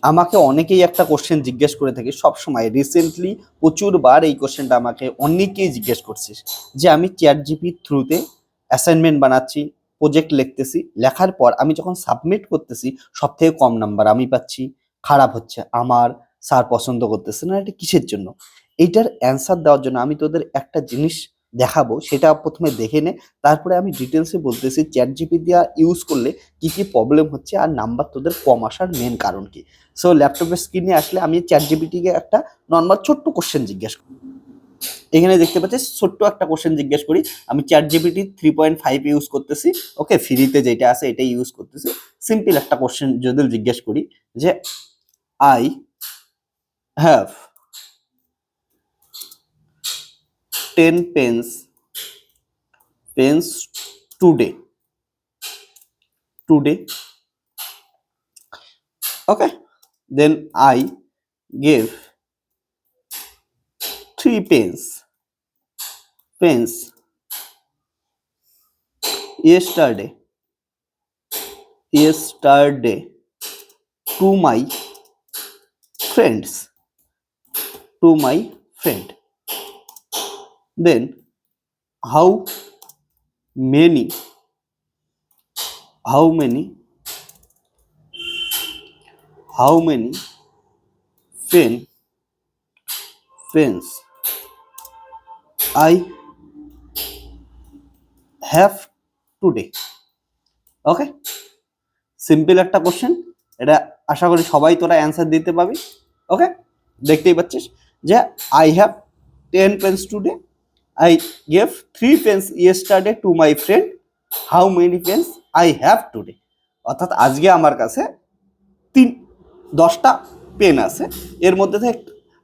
আমাকে অনেকেই একটা কোশ্চেন জিজ্ঞেস করে থাকে সবসময়, রিসেন্টলি প্রচুরবার এই কোশ্চেনটা আমাকে অনেকেই জিজ্ঞেস করছে যে আমি চ্যাট জিপির থ্রুতে অ্যাসাইনমেন্ট বানাচ্ছি, প্রজেক্ট লিখতেছি, লেখার পর আমি যখন সাবমিট করতেছি সব থেকে কম নাম্বার আমি পাচ্ছি, খারাপ হচ্ছে আমার, স্যার পছন্দ করতেছে না, এটা কিসের জন্য? এইটার অ্যান্সার দেওয়ার জন্য আমি তোদের একটা জিনিস দেখাবো, সেটা প্রথমে দেখে নে, তারপরে আমি ডিটেলসে বলতেছি চ্যাট জিপি দিয়া ইউজ করলে কি কি প্রবলেম হচ্ছে আর নাম্বার তোদের কম আসার মেন কারণ কি। সো ল্যাপটপের স্ক্রিনে আসলে আমি চ্যাট জিপিটিকে একটা নর্মাল ছোট্ট কোশ্চেন জিজ্ঞেস করি। এখানে দেখতে পাচ্ছিস ছোট্ট একটা কোশ্চেন জিজ্ঞেস করি, আমি চ্যাট জিপিটি 3.5 ইউজ করতেছি, ওকে, ফ্রিতে যেটা আছে এটাই ইউজ করতেছি। সিম্পল একটা কোশ্চেন যদি জিজ্ঞেস করি যে I have 10 pens today, okay, then I gave 3 pens yesterday to my friends, then how many pens I have today, okay. Simple একটা কোশ্চেন, এটা আশা করি সবাই তোরা অ্যান্সার দিতে পারবি, ওকে। দেখতেই পাচ্ছিস যে I have 10 pens today, I gave 3 pens yesterday to my friend, how many pens I have today. অর্থাৎ আজকে আমার কাছে 10টা পেন আছে, এর মধ্যে থেকে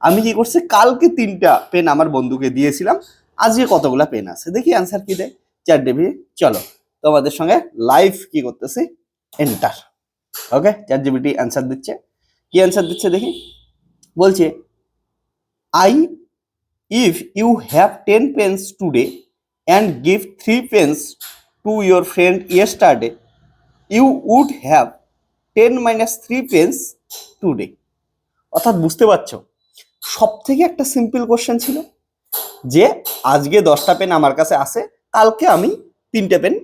আমি কি করছি কালকে 3টা পেন আমার বন্ধুকে দিয়েছিলাম, আজকে কতগুলা পেন আছে দেখি অ্যান্সার কি দেয় চ্যাট জিপিটি। চলো তোমাদের সঙ্গে লাইভ কি করতেছি, enter, okay. Chat GPT answer দিচ্ছে, কি অ্যান্সার দিচ্ছে দেখি। বলছে I if you have 10 pence today and give 3 pence to your friend yesterday, you would have 10 minus 3 pence today. অর্থাৎ বুঝতে পারছো সব থেকে একটা সিম্পল কোশ্চেন ছিল যে আজকে 10টা পেন আমার কাছে আছে, কালকে আমি 3টে পেন,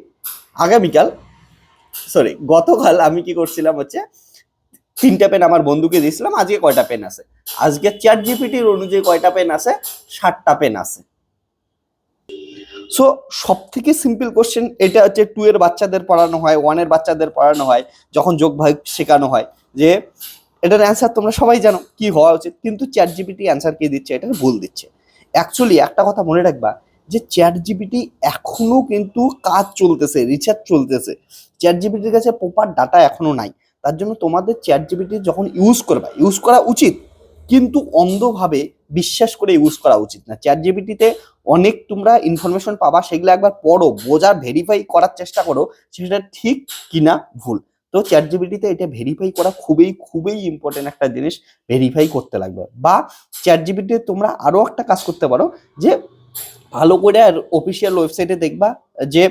গতকাল আমি কি করছিলাম হচ্ছে 3টে পেন আমার বন্ধুকে দিয়েছিলাম, আজকে কয়টা পেন আছে, আজকে চ্যাট জিপিটির অনুযায়ী কয়টা পেন আছে, 7টা পেন আছে। সো সব থেকে সিম্পল কোশ্চেন এটা হচ্ছে 2 এর বাচ্চাদের পড়ানো হয়, 1 এর বাচ্চাদের পড়ানো হয়, যখন যোগ ভাগ শেখানো হয়, যে এটার অ্যান্সার তোমরা সবাই জানো কি হওয়া উচিত, কিন্তু চ্যাট জিপিটি অ্যান্সার কি দিচ্ছে, এটা ভুল দিচ্ছে। অ্যাকচুয়ালি একটা কথা মনে রাখবা যে চ্যাট জিপিটি এখনো কিন্তু কাজ চলতেছে, রিসার্চ চলতেছে, চ্যাট জিপিটির কাছে প্রপার ডাটা এখনো নাই। তার জন্য তোমাদের চ্যাট জিপিটি যখন ইউজ করবা, ইউজ করা উচিত, কিন্তু অন্ধভাবে বিশ্বাস করে ইউজ করা উচিত না। চ্যাট জিপিটিতে অনেক তোমরা ইনফরমেশন পাবা, সেগুলো একবার পড়ো, বোঝার, ভেরিফাই করার চেষ্টা করো সেটা ঠিক কিনা ভুল। তো চ্যাট জিপিটিতে এটা ভেরিফাই করা খুবই খুবই ইম্পর্টেন্ট একটা জিনিস, ভেরিফাই করতে লাগবে। বা চ্যাট জিপিটিতে তোমরা আরও একটা কাজ করতে পারো, যে ভালো করে আর অফিসিয়াল ওয়েবসাইটে দেখবা যে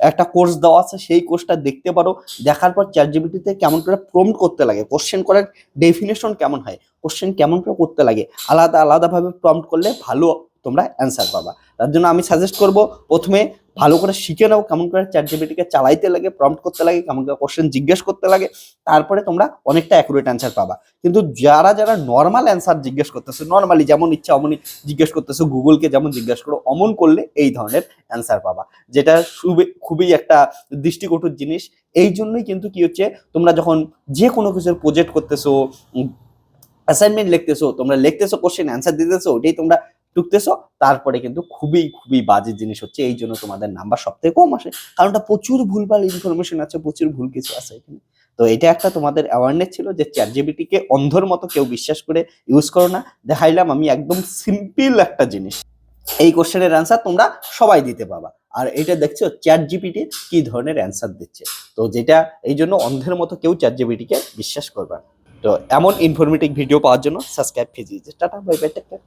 একটা কোর্স দেওয়া আছে, সেই কোর্সটা দেখতে পারো, দেখার পর চ্যাট জিপিটিতে কেমন করে প্রম্পট করতে লাগে, কোশ্চেন করার ডেফিনেশন কেমন হয়, কোশ্চেন কেমন করে করতে লাগে, আলাদা আলাদাভাবে প্রম্পট করলে ভালো তোমরা অ্যান্সার পাবা। তার জন্য আমি সাজেস্ট করব প্রথমে ভালো করে শিখে নাও কেমন করে চ্যাট জিপিটিকে চালাইতে লাগে, প্রম্পট করতে লাগে, কেমন করে কোশ্চেন জিজ্ঞেস করতে লাগে, তারপরে তোমরা অনেকটা অ্যাকুরেট অ্যান্সার পাবা। কিন্তু যারা যারা নর্মাল অ্যান্সার জিজ্ঞেস করতেছে, নর্মালি যেমন ইচ্ছা অমনই জিজ্ঞেস করতেছে, গুগলকে যেমন জিজ্ঞেস করো অমন করলে এই ধরনের অ্যান্সার পাবা, যেটা খুবই একটা দৃষ্টিকটুর জিনিস। এই জন্যই কিন্তু কি হচ্ছে, তোমরা যখন যে কোনো কিছুর প্রজেক্ট করতেছো, অ্যাসাইনমেন্ট লিখতেছো, তোমরা লিখতেছো কোশ্চেন অ্যান্সার দিতেছো, ওটাই তোমরা টুকতেছো, তারপরে কিন্তু খুবই খুবই বাজে জিনিস হচ্ছে, এই জন্য তোমাদের নাম্বার সব থেকে কম আসে, কারণটা প্রচুর ভুলভাল ইনফরমেশন আছে, প্রচুর ভুল কিছু আছে এখানে। তো এটা একটা তোমাদের অ্যাওয়ারনেস ছিল যে চ্যাট জিপিটিকে অন্ধর মতো কেউ বিশ্বাস করে ইউজ করো না। দেখাইলাম আমি একদম সিম্পল একটা জিনিস, এই কোশ্চেনের অ্যান্সার তোমরা সবাই দিতে পাবা। আর এটা দেখছো চ্যাট জিপিটি কি ধরনের অ্যান্সার দিচ্ছে, তো যেটা এই জন্য অন্ধের মতো কেউ চ্যাট জিপিটিকে বিশ্বাস করবে না। তো এমন ইনফরমেটিভ ভিডিও পাওয়ার জন্য সাবস্ক্রাইব ফিজিয়ে tata, bye bye, take care.